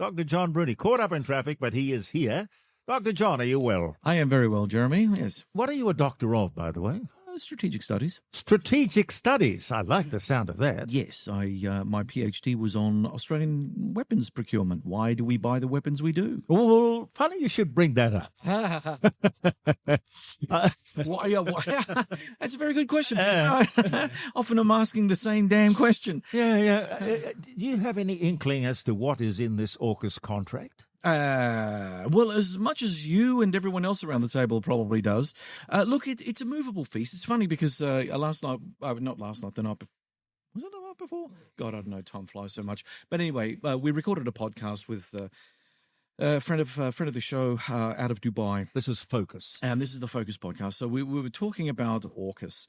Dr. John Bruni, caught up in traffic, but he is here. Dr. John, are you well? I am very well, Jeremy. Yes. What are you a doctor of, by the way? Strategic studies. Strategic studies. I like the sound of that. Yes, my PhD was on Australian weapons procurement. Why do we buy the weapons we do? Well, funny you should bring that up. That's a very good question. Often I'm asking the same damn question. Yeah. Do you have any inkling as to what is in this AUKUS contract? Well, as much as you and everyone else around the table probably does. Look, it's a movable feast. It's funny because last night, not last night, the night before. Was it the night before? God, I don't know. Time flies so much. But anyway, we recorded a podcast with a friend of the show out of Dubai. This is Focus. This is the Focus podcast. So we were talking about AUKUS.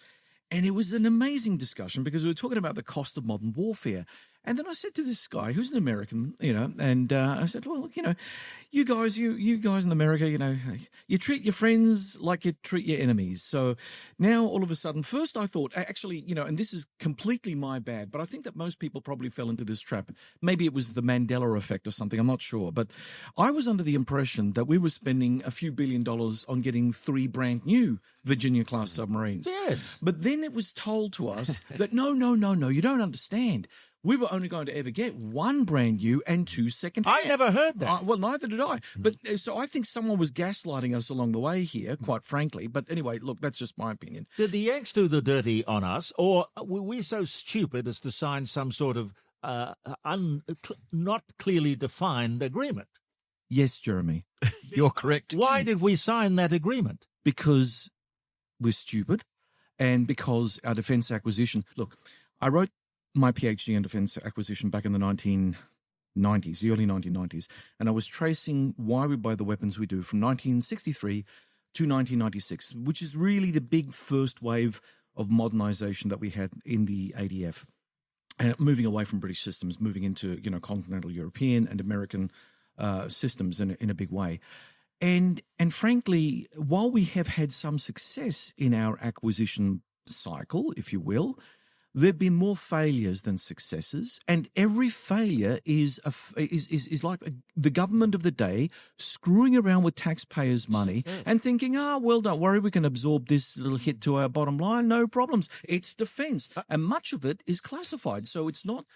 And it was an amazing discussion because we were talking about the cost of modern warfare. And then I said to this guy, who's an American, and I said, well, look, you guys in America, you treat your friends like you treat your enemies. So now all of a sudden, first I thought, actually, and this is completely my bad, but I think that most people probably fell into this trap. Maybe it was the Mandela effect or something. I'm not sure. But I was under the impression that we were spending a few $1 billion on getting 3 brand new Virginia-class submarines. Yes. But then it was told to us that, no, you don't understand. We were only going to ever get 1 brand new and 2 second-hand. I never heard that. Well, neither did I. But so I think someone was gaslighting us along the way here, quite frankly. But anyway, look, that's just my opinion. Did the Yanks do the dirty on us, or were we so stupid as to sign some sort of not clearly defined agreement? Yes, Jeremy, you're correct. Why did we sign that agreement? Because we're stupid and because our defence acquisition... Look, I wrote my PhD in defence acquisition back in the 1990s, the early 1990s, and I was tracing why we buy the weapons we do from 1963 to 1996, which is really the big first wave of modernisation that we had in the ADF, moving away from British systems, moving into continental European and American systems in a big way. And frankly, while we have had some success in our acquisition cycle, if you will, there have been more failures than successes, and every failure is like the government of the day screwing around with taxpayers' money and thinking, well, don't worry, we can absorb this little hit to our bottom line, no problems. It's defence, and much of it is classified, so it's not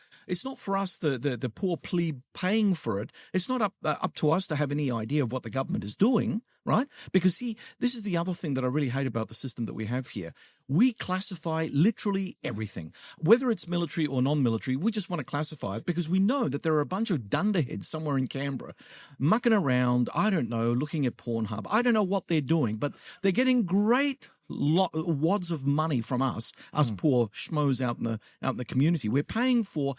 for us, the poor plebe paying for it. It's not up to us to have any idea of what the government is doing, right? Because see, this is the other thing that I really hate about the system that we have here. We classify literally everything. Whether it's military or non-military, we just want to classify it because we know that there are a bunch of dunderheads somewhere in Canberra mucking around, I don't know, looking at Pornhub. I don't know what they're doing, but they're getting great wads of money from us poor schmoes out in the community. We're paying for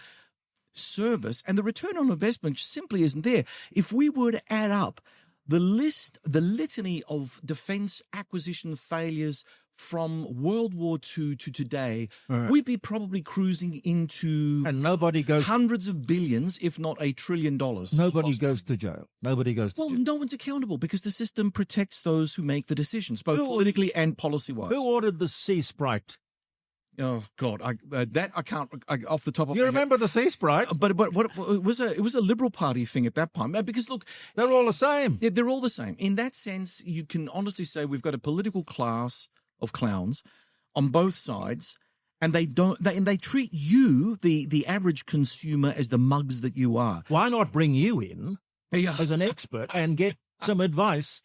service, and the return on investment simply isn't there. If we were to add up the litany of defence acquisition failures from World War II to today, we'd be probably cruising into hundreds of billions, if not $1 trillion. Nobody goes to jail. Nobody goes to jail. Well, no one's accountable because the system protects those who make the decisions, both politically and policy-wise. Who ordered the Sea Sprite? Oh God, I can't off the top of my head. You remember the Sea Sprite? But what it was a Liberal Party thing at that time because look, they're all the same. They're all the same. In that sense, you can honestly say we've got a political class of clowns on both sides, and they treat you, the average consumer, as the mugs that you are. Why not bring you in as an expert and get some advice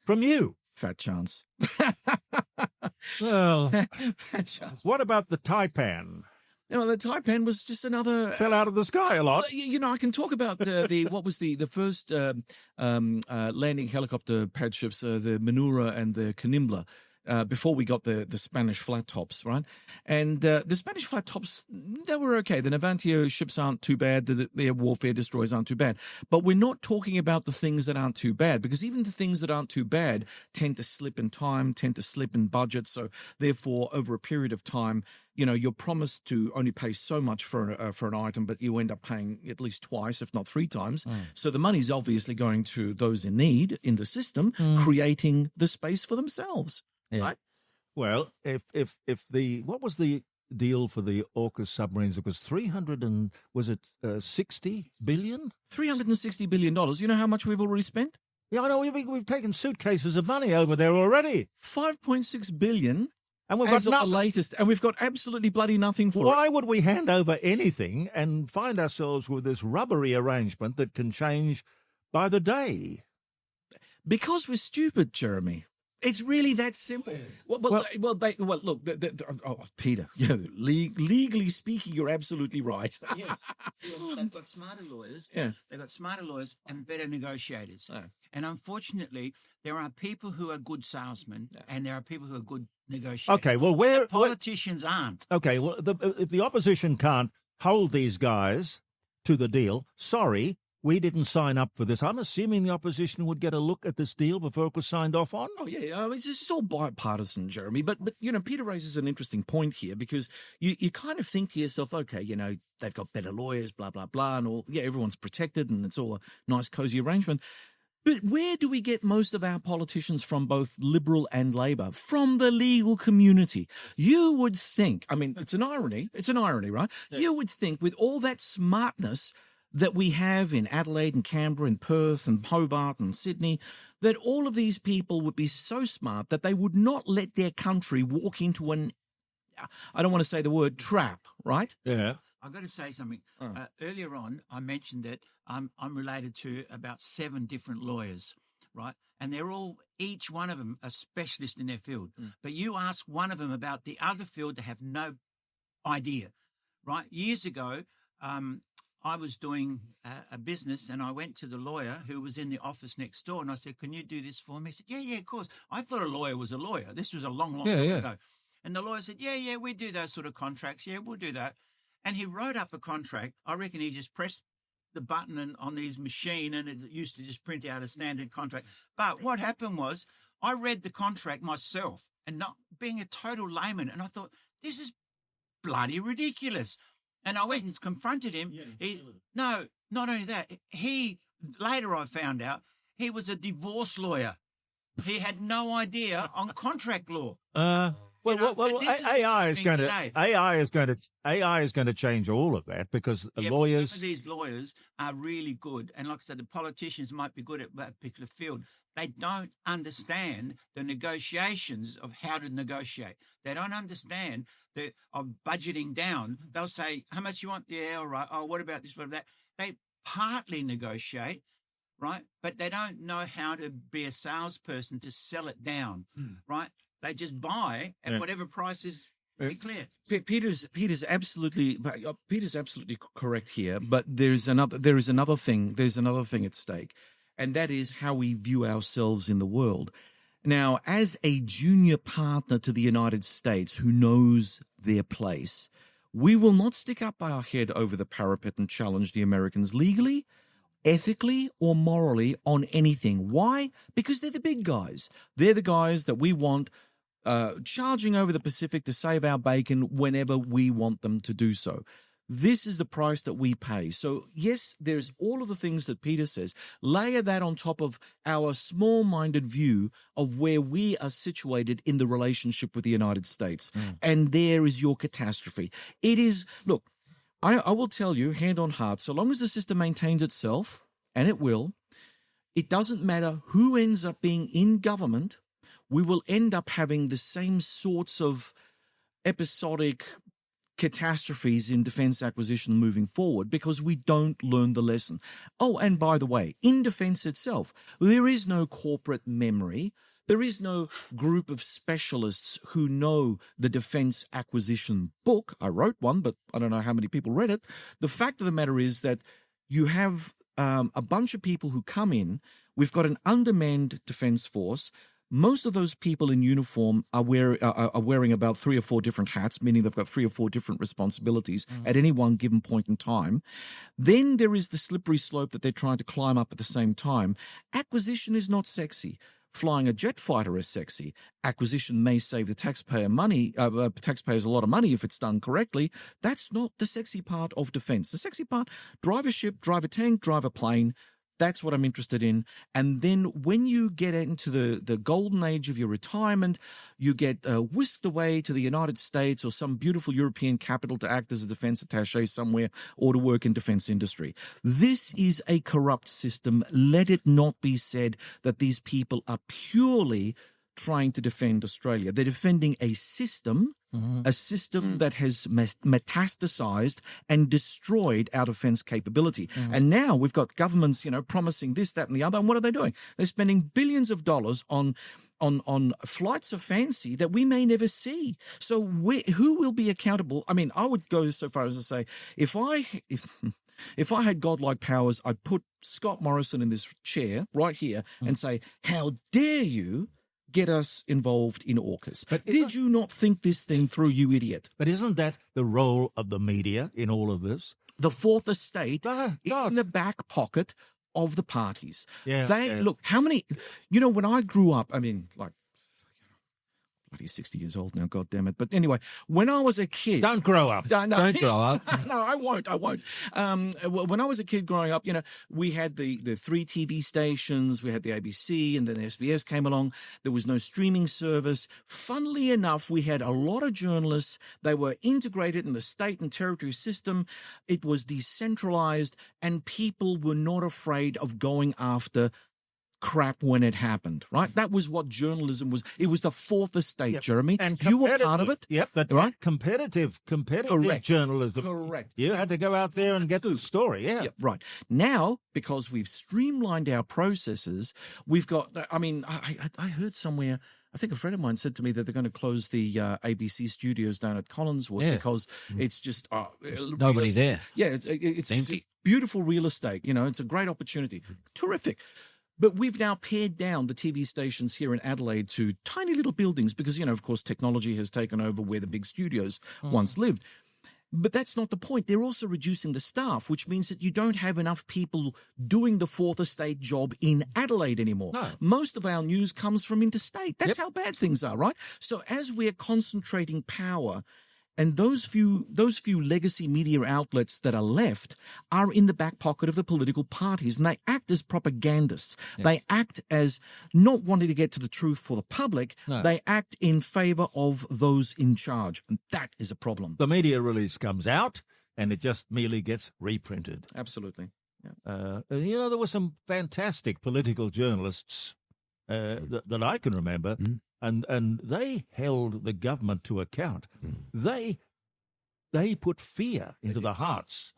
from you? Fat chance. Well, fat chance. What about the Taipan? The Taipan was just another... Fell out of the sky a lot. I can talk about what was the first landing helicopter pad ships, the Manura and the Canimbla, before we got the Spanish flat tops, right? And the Spanish flat tops, they were okay. The Navantia ships aren't too bad. The air warfare destroyers aren't too bad. But we're not talking about the things that aren't too bad, because even the things that aren't too bad tend to slip in time, tend to slip in budget. So therefore, over a period of time, you're promised to only pay so much for an item, but you end up paying at least twice, if not 3 times. So the money's obviously going to those in need in the system, creating the space for themselves. Yeah. Right? Well, if what was the deal for the AUKUS submarines? It was 60 billion? $360 billion. You know how much we've already spent? Yeah, I know. We've taken suitcases of money over there already. $5.6 billion. And we've as got nothing. The latest, and we've got absolutely bloody nothing for it. Why would we hand over anything and find ourselves with this rubbery arrangement that can change by the day? Because we're stupid, Jeremy. It's really that simple. Look, Peter, legally speaking, you're absolutely right. Yes. They've got smarter lawyers. Yeah. They've got smarter lawyers and better negotiators. Oh. And unfortunately, there are people who are good salesmen and there are people who are good negotiators. Okay, well, politicians aren't. Okay, well, if the opposition can't hold these guys to the deal, sorry, we didn't sign up for this. I'm assuming the opposition would get a look at this deal before it was signed off on. Oh, yeah. It's all bipartisan, Jeremy. But Peter raises an interesting point here because you kind of think to yourself, okay, they've got better lawyers, blah, blah, blah, and all. Yeah, everyone's protected and it's all a nice, cozy arrangement. But where do we get most of our politicians from, both Liberal and Labor? From the legal community. You would think, I mean, it's an irony, right? Yeah. You would think with all that smartness that we have in Adelaide and Canberra and Perth and Hobart and Sydney, that all of these people would be so smart that they would not let their country walk into I don't want to say the word trap, right? Yeah. I've got to say something. Earlier on, I mentioned that I'm related to about 7 different lawyers, right? And they're all, each one of them, a specialist in their field. But you ask one of them about the other field, they have no idea, right? Years ago, I was doing a business and I went to the lawyer who was in the office next door and I said, can you do this for me? He said, yeah, of course. I thought a lawyer was a lawyer. This was a long time ago. And the lawyer said, yeah, we do those sort of contracts. Yeah, we'll do that. And he wrote up a contract. I reckon he just pressed the button on his machine and it used to just print out a standard contract. But what happened was I read the contract myself and not being a total layman. And I thought, this is bloody ridiculous. And I went and confronted him. No, not only that. Later I found out, he was a divorce lawyer. He had no idea on contract law. AI is going to change all of that because lawyers. Some of these lawyers are really good, and like I said, the politicians might be good at that particular field. They don't understand the negotiations of how to negotiate. They don't understand of budgeting down. They'll say, how much you want? Yeah, all right. Oh, what about this? What about that? They partly negotiate, right? But they don't know how to be a salesperson to sell it down, right? They just buy at whatever price is declared. Peter's absolutely correct here, but there's another thing at stake, and that is how we view ourselves in the world. Now, as a junior partner to the United States who knows their place, we will not stick up our head over the parapet and challenge the Americans legally, ethically, or morally on anything. Why? Because they're the big guys. They're the guys that we want charging over the Pacific to save our bacon whenever we want them to do so. This is the price that we pay. So, yes, there's all of the things that Peter says. Layer that on top of our small-minded view of where we are situated in the relationship with the United States. And there is your catastrophe. It is, look, I will tell you, hand on heart, so long as the system maintains itself, and it will, it doesn't matter who ends up being in government, we will end up having the same sorts of episodic catastrophes in defence acquisition moving forward because we don't learn the lesson. Oh, and by the way, in defence itself, there is no corporate memory. There is no group of specialists who know the defence acquisition book. I wrote one, but I don't know how many people read it. The fact of the matter is that you have a bunch of people who come in. We've got an undermanned defence force. Most of those people in uniform are wearing about 3 or 4 different hats, meaning they've got 3 or 4 different responsibilities at any one given point in time. Then there is the slippery slope that they're trying to climb up at the same time. Acquisition is not sexy. Flying a jet fighter is sexy. Acquisition may save the taxpayers a lot of money if it's done correctly. That's not the sexy part of defense. The sexy part, drive a ship, drive a tank, drive a plane. That's what I'm interested in. And then when you get into the golden age of your retirement, you get whisked away to the United States or some beautiful European capital to act as a defense attaché somewhere or to work in defense industry. This is a corrupt system. Let it not be said that these people are purely trying to defend Australia. They're defending a system, that has metastasized and destroyed our defense capability. And now we've got governments, promising this, that, and the other. And what are they doing? They're spending billions of dollars on flights of fancy that we may never see. So who will be accountable? I mean, I would go so far as to say, if I had godlike powers, I'd put Scott Morrison in this chair right here and say, how dare you get us involved in AUKUS? But did you not think this thing through, you idiot? But isn't that the role of the media in all of this? The fourth estate is in the back pocket of the parties. Look, how many, when I grew up, I mean, like, bloody 60 years old now, God damn it. But anyway, when I was a kid... Don't grow up. No, Don't grow up. No, I won't. When I was a kid growing up, we had the 3 TV stations, we had the ABC, and then SBS came along. There was no streaming service. Funnily enough, we had a lot of journalists. They were integrated in the state and territory system. It was decentralized, and people were not afraid of going after crap when it happened, right? That was what journalism was. It was the fourth estate, Jeremy. And you were part of it. Yep, that's right. Competitive Correct. journalism. Correct. You had to go out there and get the story, Yeah, right. Now, because we've streamlined our processes, we've got, I heard somewhere, I think a friend of mine said to me that they're going to close the ABC studios down at Collinswood because it's just... nobody there. Yeah, it's empty. Beautiful real estate. It's a great opportunity. Terrific. But we've now pared down the TV stations here in Adelaide to tiny little buildings because, of course, technology has taken over where the big studios once lived. But that's not the point. They're also reducing the staff, which means that you don't have enough people doing the fourth estate job in Adelaide anymore. No. Most of our news comes from interstate. That's how bad things are, right? So as we're concentrating power, and those few legacy media outlets that are left are in the back pocket of the political parties, and they act as propagandists. Yeah. They act as not wanting to get to the truth for the public. No. They act in favor of those in charge, and that is a problem. The media release comes out, and it just merely gets reprinted. Absolutely. Yeah. There were some fantastic political journalists that I can remember. And they held the government to account. They put fear into the hearts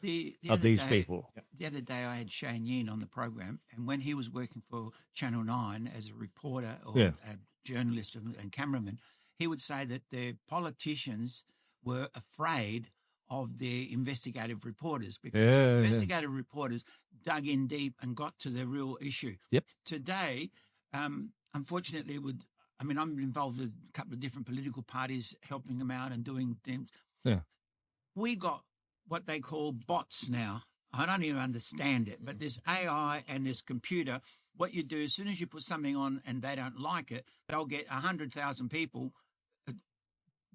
of these people. The other day I had Shane Yin on the program, and when he was working for Channel 9 as a reporter or a journalist and cameraman, he would say that the politicians were afraid of the investigative reporters because investigative reporters dug in deep and got to the real issue. Yep. Today, unfortunately, I'm involved with a couple of different political parties, helping them out and doing things. Yeah. We got what they call bots now. I don't even understand it, but this AI and this computer, what you do, as soon as you put something on and they don't like it, they'll get 100,000 people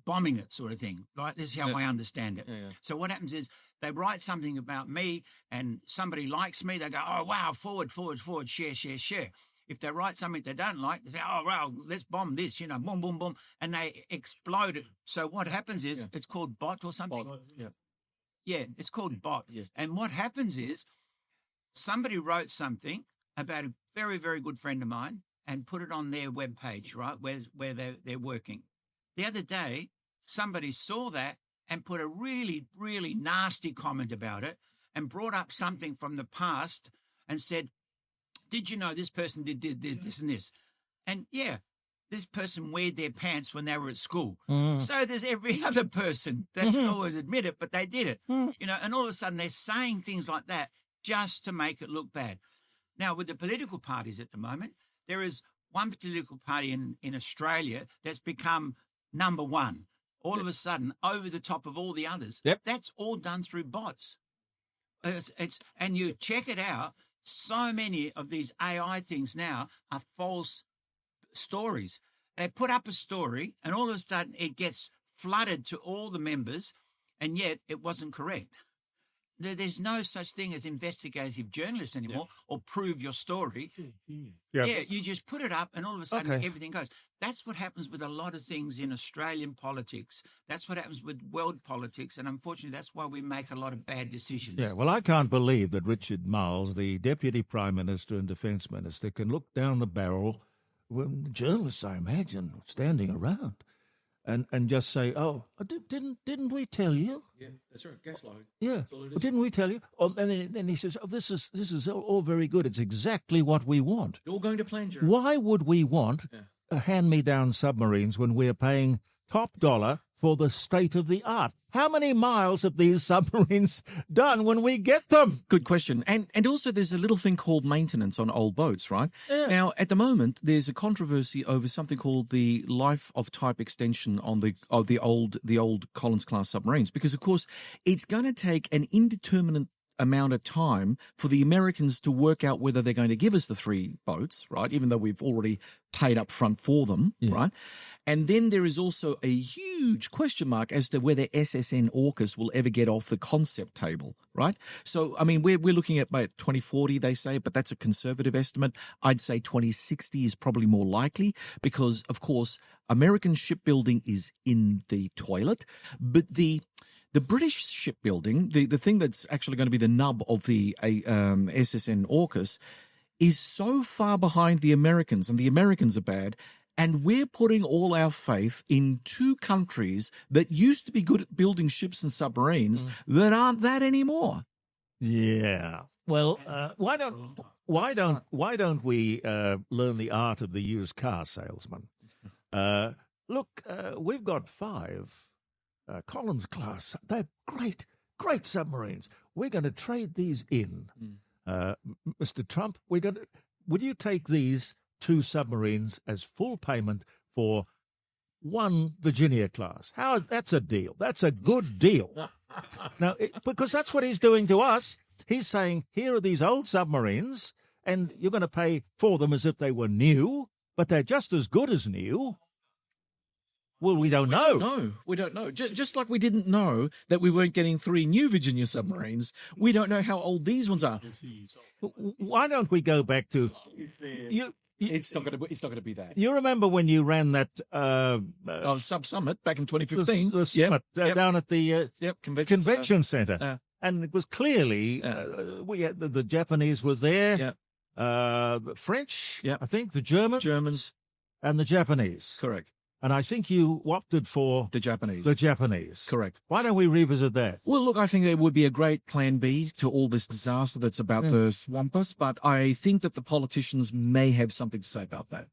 bombing it, sort of thing. Right? This is how I understand it. Yeah. So what happens is they write something about me and somebody likes me. They go, oh, wow, forward, share. If they write something they don't like, they say, oh, well, let's bomb this, boom, boom, boom, and they explode it. So what happens is it's called bot or something. Yeah, it's called bot. Yes. And what happens is somebody wrote something about a very, very good friend of mine and put it on their webpage, right, where they're working. The other day, somebody saw that and put a really, really nasty comment about it and brought up something from the past and said, did you know this person did this and this? And this person weared their pants when they were at school. So there's every other person that don't always admit it, but they did it. And all of a sudden they're saying things like that just to make it look bad. Now, with the political parties at the moment, there is one political party in Australia that's become number one. All of a sudden, over the top of all the others. Yep. That's all done through bots. And you check it out. So many of these AI things now are false stories. They put up a story and all of a sudden it gets flooded to all the members, and yet it wasn't correct. there's no such thing as investigative journalists anymore, or prove your story. Yeah. Yeah, you just put it up and all of a sudden Okay. everything goes. That's what happens with a lot of things in Australian politics. That's what happens with world politics. And unfortunately, that's why we make a lot of bad decisions. Yeah, well, I can't believe that Richard Marles, the Deputy Prime Minister and Defence Minister, can look down the barrel when journalists, I imagine, standing around and just say, "Oh, didn't we tell you?" Yeah, that's right. Gaslighting. Yeah, That's all it is. well, didn't we tell you? Oh, and then he says, "Oh, this is all very good. It's exactly what we want." You're all going to plan, Jeremy. Why would we want hand-me-down submarines when we're paying top dollar for the state of the art? How many miles have these submarines done when we get them? Good question. And also there's a little thing called maintenance on old boats, right? Yeah. Now, at the moment, there's a controversy over something called the life of type extension on the old Collins class submarines, because of course it's going to take an indeterminate amount of time for the Americans to work out whether they're going to give us the 3 boats, right? Even though we've already paid up front for them, right? And then there is also a huge question mark as to whether SSN AUKUS will ever get off the concept table, right? So, I mean, we're looking at about 2040, they say, but that's a conservative estimate. I'd say 2060 is probably more likely because, of course, American shipbuilding is in the toilet, but the British shipbuilding, the thing that's actually going to be the nub of the SSN AUKUS, is so far behind the Americans, and the Americans are bad, and we're putting all our faith in 2 countries that used to be good at building ships and submarines that aren't that anymore. Yeah. Well, why don't we learn the art of the used car salesman? Look, we've got 5 Collins class. They're great submarines. We're going to trade these in. Mr. Trump, would you take these 2 submarines as full payment for 1 Virginia class? That's a deal. That's a good deal. Now, because that's what he's doing to us. He's saying, here are these old submarines, and you're going to pay for them as if they were new, but they're just as good as new. Well, we don't know. No, we don't know. Just like we didn't know that we weren't getting 3 new Virginia submarines, we don't know how old these ones are. Why don't we go back to you? It's not going to be that. You remember when you ran that Sub Summit back in 2015? the summit down at the convention center, and it was clearly we had the Japanese were there, French, I think the Germans, and the Japanese. Correct. And I think you opted for The Japanese. the Japanese. Correct. Why don't we revisit that? Well, look, I think there would be a great plan B to all this disaster that's about to swamp us, but I think that the politicians may have something to say about that.